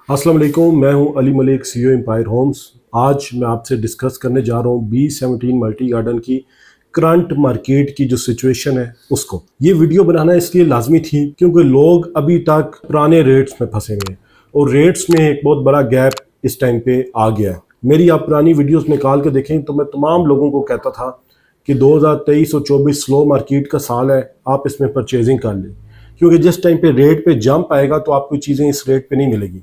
अस्सलाम वालेकुम, मैं हूं Ali Malik, CEO Empire Homes. आज मैं आपसे डिस्कस करने जा रहा हूं B17 मल्टी गार्डन की करंट मार्केट की जो सिचुएशन है उसको। ये वीडियो बनाना इसलिए लाजमी थी क्योंकि लोग अभी तक पुराने रेट्स में फंसे हुए हैं और रेट्स में एक बहुत बड़ा गैप इस टाइम पे आ गया है। मेरी आप पुरानी वीडियोस निकाल के देखें तो मैं तमाम लोगों को कहता था कि 2023 और 24 स्लो मार्केट का साल है, आप इसमें परचेजिंग कर लें क्योंकि जिस टाइम पे रेट पे जंप आएगा तो आपको चीज़ें इस रेट पे नहीं मिलेगी।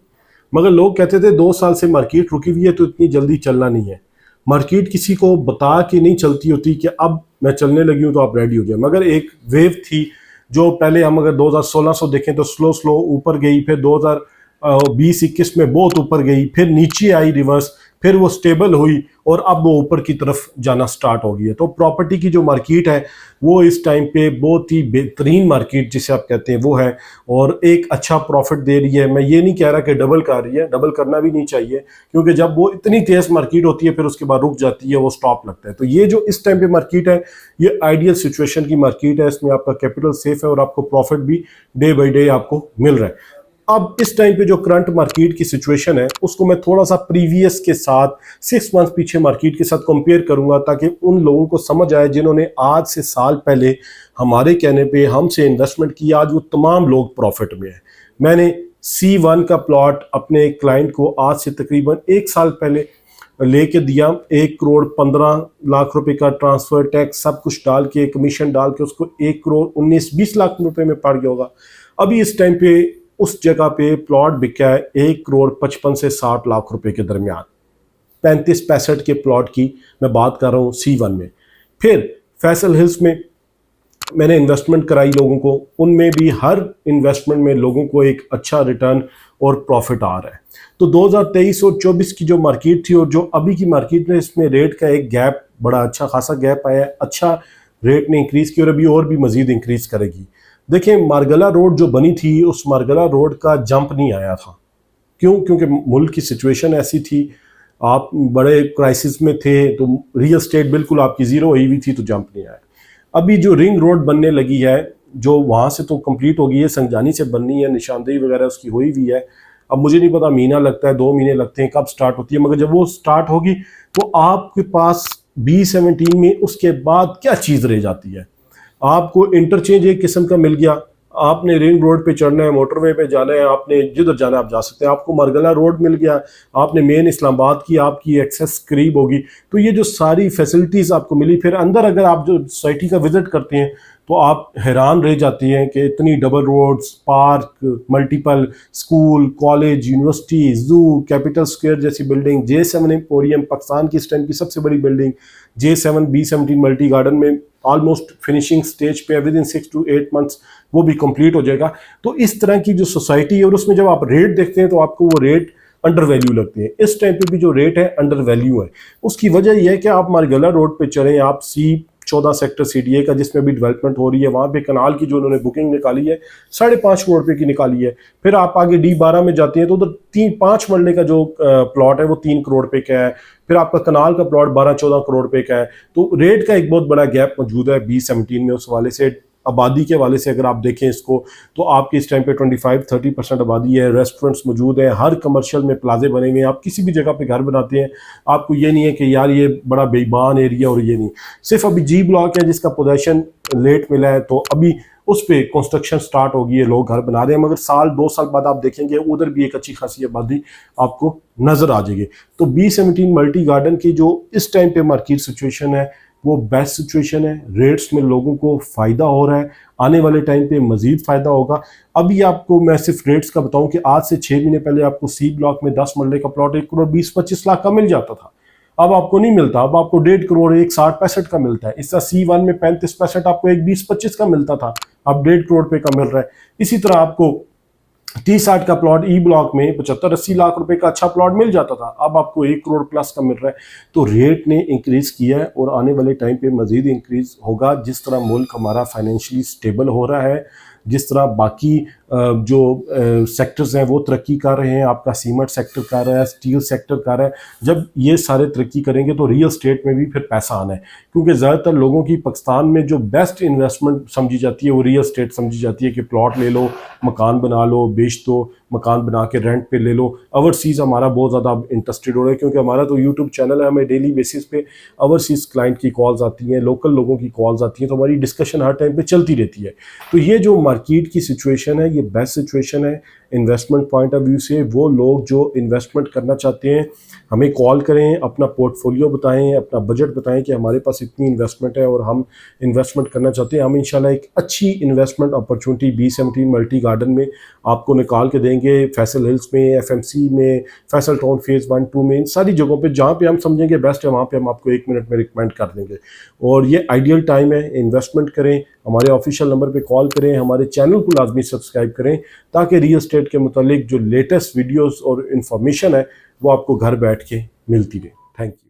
मगर लोग कहते थे 2 साल से मार्केट रुकी हुई है तो इतनी जल्दी चलना नहीं है। मार्केट किसी को बता के नहीं चलती होती कि अब मैं चलने लगी हूँ तो आप रेडी हो जाए। मगर एक वेव थी जो पहले हम अगर 2016 से देखें तो स्लो स्लो ऊपर गई, फिर 2020-21 में बहुत ऊपर गई, फिर नीचे आई रिवर्स, फिर वो स्टेबल हुई और अब वो ऊपर की तरफ जाना स्टार्ट हो गई है। तो प्रॉपर्टी की जो मार्केट है वो इस टाइम पे बहुत ही बेहतरीन मार्केट जिसे आप कहते हैं वो है और एक अच्छा प्रॉफिट दे रही है। मैं ये नहीं कह रहा कि डबल कर रही है, डबल करना भी नहीं चाहिए क्योंकि जब वो इतनी तेज मार्केट होती है फिर उसके बाद रुक जाती है, वो स्टॉप लगता है। तो ये जो इस टाइम पे मार्केट है ये आइडियल सिचुएशन की मार्केट है, इसमें आपका कैपिटल सेफ है और आपको प्रॉफिट भी डे बाई डे आपको मिल रहा है। अब इस टाइम पे जो करंट मार्केट की सिचुएशन है उसको मैं थोड़ा सा प्रीवियस के साथ 6 मंथ पीछे मार्केट के साथ कंपेयर करूंगा ताकि उन लोगों को समझ आए जिन्होंने आज से साल पहले हमारे कहने पे हमसे इन्वेस्टमेंट किया, आज वो तमाम लोग प्रॉफिट में है। मैंने C1 का प्लॉट अपने क्लाइंट को आज से तकरीबन 1 साल पहले लेके दिया, 1 करोड़ 15 लाख रुपए का ट्रांसफर टैक्स सब कुछ डाल के, कमीशन डाल के उसको 1 करोड़ 19-20 लाख रुपए में पड़ गया होगा। अभी इस टाइम पे उस जगह पे प्लॉट बिका है 1 करोड़ 55 से 60 लाख रुपए के दरमियान। 35-65 के प्लॉट की मैं बात कर रहा हूँ C1 में। फिर फैसल हिल्स में मैंने इन्वेस्टमेंट कराई लोगों को, उनमें भी हर इन्वेस्टमेंट में लोगों को एक अच्छा रिटर्न और प्रॉफिट आ रहा है। तो 2023 और 24 की जो मार्केट थी और जो अभी की मार्केट में, इसमें रेट का एक गैप, बड़ा अच्छा खासा गैप आया है। अच्छा रेट ने इंक्रीज की और अभी और भी मजीद इंक्रीज करेगी। देखिए मार्गला रोड जो बनी थी उस मार्गला रोड का जंप नहीं आया था। क्यों? क्योंकि मुल्क की सिचुएशन ऐसी थी, आप बड़े क्राइसिस में थे, तो रियल स्टेट बिल्कुल आपकी जीरो हुई हुई थी तो जंप नहीं आया। अभी जो रिंग रोड बनने लगी है जो वहाँ से तो कंप्लीट हो गई है, संजानी से बननी है, निशानदेही वगैरह उसकी हुई हुई है। अब मुझे नहीं पता महीना लगता है, 2 महीने लगते हैं, कब स्टार्ट होती है, मगर जब वो स्टार्ट होगी तो आपके पास B17 में उसके बाद क्या चीज़ रह जाती है। आपको इंटरचेंज एक किस्म का मिल गया, आपने रिंग रोड पे चढ़ना है, मोटरवे पे जाना है, आपने जिधर जाना है आप जा सकते हैं। आपको मरगला रोड मिल गया, आपने मेन इस्लामाबाद की आपकी एक्सेस करीब होगी। तो ये जो सारी फैसिलिटीज़ आपको मिली, फिर अंदर अगर आप जो सोसाइटी का विजिट करते हैं तो आप हैरान रह जाती हैं कि इतनी double roads, park, multiple school, college, university, zoo, Capital Square जैसी बिल्डिंग, J7 एम्पोरियम पाकिस्तान की इस टाइम की सबसे बड़ी building, J7 B17 Multi Garden में ऑलमोस्ट फिनिशिंग स्टेज पे, विद इन 6 to 8 मंथ्स वो भी कंप्लीट हो जाएगा। तो इस तरह की जो सोसाइटी है और उसमें जब आप रेट देखते हैं तो आपको वो रेट अंडर वैल्यू लगते हैं। इस टाइम पे भी जो रेट है अंडर वैल्यू है। उसकी वजह यह है कि आप मारगला रोड पे चलें, आप C14 सेक्टर CDA का जिसमें भी डेवलपमेंट हो रही है, वहाँ पे कनाल की जो उन्होंने बुकिंग निकाली है 5.5 करोड़ रुपए की निकाली है। फिर आप आगे D12 में जाते हैं तो उधर 3-5 मरले का जो प्लॉट है वो 3 करोड़ रुपए का है। फिर आपका कनाल का प्लॉट 12-14 करोड़ रुपए का है। तो रेट का एक बहुत बड़ा गैप मौजूद है B17 में। उस वाले से, आबादी के वाले से अगर आप देखें इसको, तो आपकी इस टाइम पे 25-30% आबादी है, रेस्टोरेंट्स मौजूद हैं, हर कमर्शियल में प्लाजे बने हुए हैं। आप किसी भी जगह पे घर बनाते हैं, आपको ये नहीं है कि यार ये बड़ा बेईमान एरिया और ये नहीं। सिर्फ अभी G ब्लॉक है जिसका पोजेशन लेट मिला है, तो अभी उस पर कंस्ट्रक्शन स्टार्ट होगी है, लोग घर बना रहे हैं। मगर 1-2 साल बाद आप देखेंगे उधर भी एक अच्छी खासी आबादी आपको नजर आ जाएगी। तो B17 मल्टी गार्डन की जो इस टाइम पे मार्केट सिचुएशन है वो बेस्ट सिचुएशन है। रेट्स में लोगों को फ़ायदा हो रहा है, आने वाले टाइम पे मज़ीद फ़ायदा होगा। अभी आपको मैं सिर्फ रेट्स का बताऊं कि आज से 6 महीने पहले आपको C ब्लॉक में 10 मरले का प्लॉट 1 करोड़ 20-25 लाख का मिल जाता था। अब आपको नहीं मिलता, अब आपको 1.5 करोड़ 1,60-65 का मिलता है। इसका C1 में 35-65 आपको 1,20-25 का मिलता था, अब 1.5 करोड़ रुपए का मिल रहा है। इसी तरह आपको T60 का प्लॉट E ब्लॉक में 75-80 लाख रुपए का अच्छा प्लॉट मिल जाता था, अब आपको 1 करोड़ प्लस का मिल रहा है। तो रेट ने इंक्रीज किया है और आने वाले टाइम पे मजीद इंक्रीज होगा। जिस तरह मुल्क हमारा फाइनेंशियली स्टेबल हो रहा है, जिस तरह बाकी जो सेक्टर्स हैं वो तरक्की कर रहे हैं, आपका सीमेंट सेक्टर कर रहा है, स्टील सेक्टर कर रहा है। जब ये सारे तरक्की करेंगे तो रियल स्टेट में भी फिर पैसा आना है, क्योंकि ज़्यादातर लोगों की पाकिस्तान में जो बेस्ट इन्वेस्टमेंट समझी जाती है वो रियल स्टेट समझी जाती है कि प्लॉट ले लो, मकान बना लो, बेच दो, मकान बना के रेंट पे ले लो। ओवरसीज़ हमारा बहुत ज़्यादा इंटरेस्टेड हो रहा है, क्योंकि हमारा तो यूट्यूब चैनल है, हमें डेली बेसिस पे ओवरसीज़ क्लाइंट की कॉल्स आती हैं, लोकल लोगों की कॉल्स आती हैं, तो हमारी डिस्कशन हर टाइम पे चलती रहती है। तो ये जो मार्केट की सिचुएशन है ये बेस्ट सिचुएशन है इन्वेस्टमेंट पॉइंट ऑफ व्यू से। वो लोग जो इन्वेस्टमेंट करना चाहते हैं हमें कॉल करें, अपना पोर्टफोलियो बताएं, अपना बजट बताएं कि हमारे पास इतनी इन्वेस्टमेंट है और हम इन्वेस्टमेंट करना चाहते हैं। हम इंशाल्लाह एक अच्छी investment opportunity B17 Multi Garden में आपको निकाल के देंगे। फैसल हिल्स में, FMC में, फैसल टाउन फेज़ 1 2 में, इन सारी जगहों पे जहाँ पे हम समझेंगे बेस्ट है वहाँ पे हम आपको 1 मिनट में रिकमेंड कर देंगे। और ये आइडियल टाइम है, इन्वेस्टमेंट करें, हमारे ऑफिशियल नंबर पे कॉल करें, हमारे चैनल को लाजमी सब्सक्राइब करें, ताकि रियल एस्टेट के मुतालिक जो लेटेस्ट वीडियोस और इन्फॉर्मेशन है वो आपको घर बैठ के मिलती रहे। Thank you.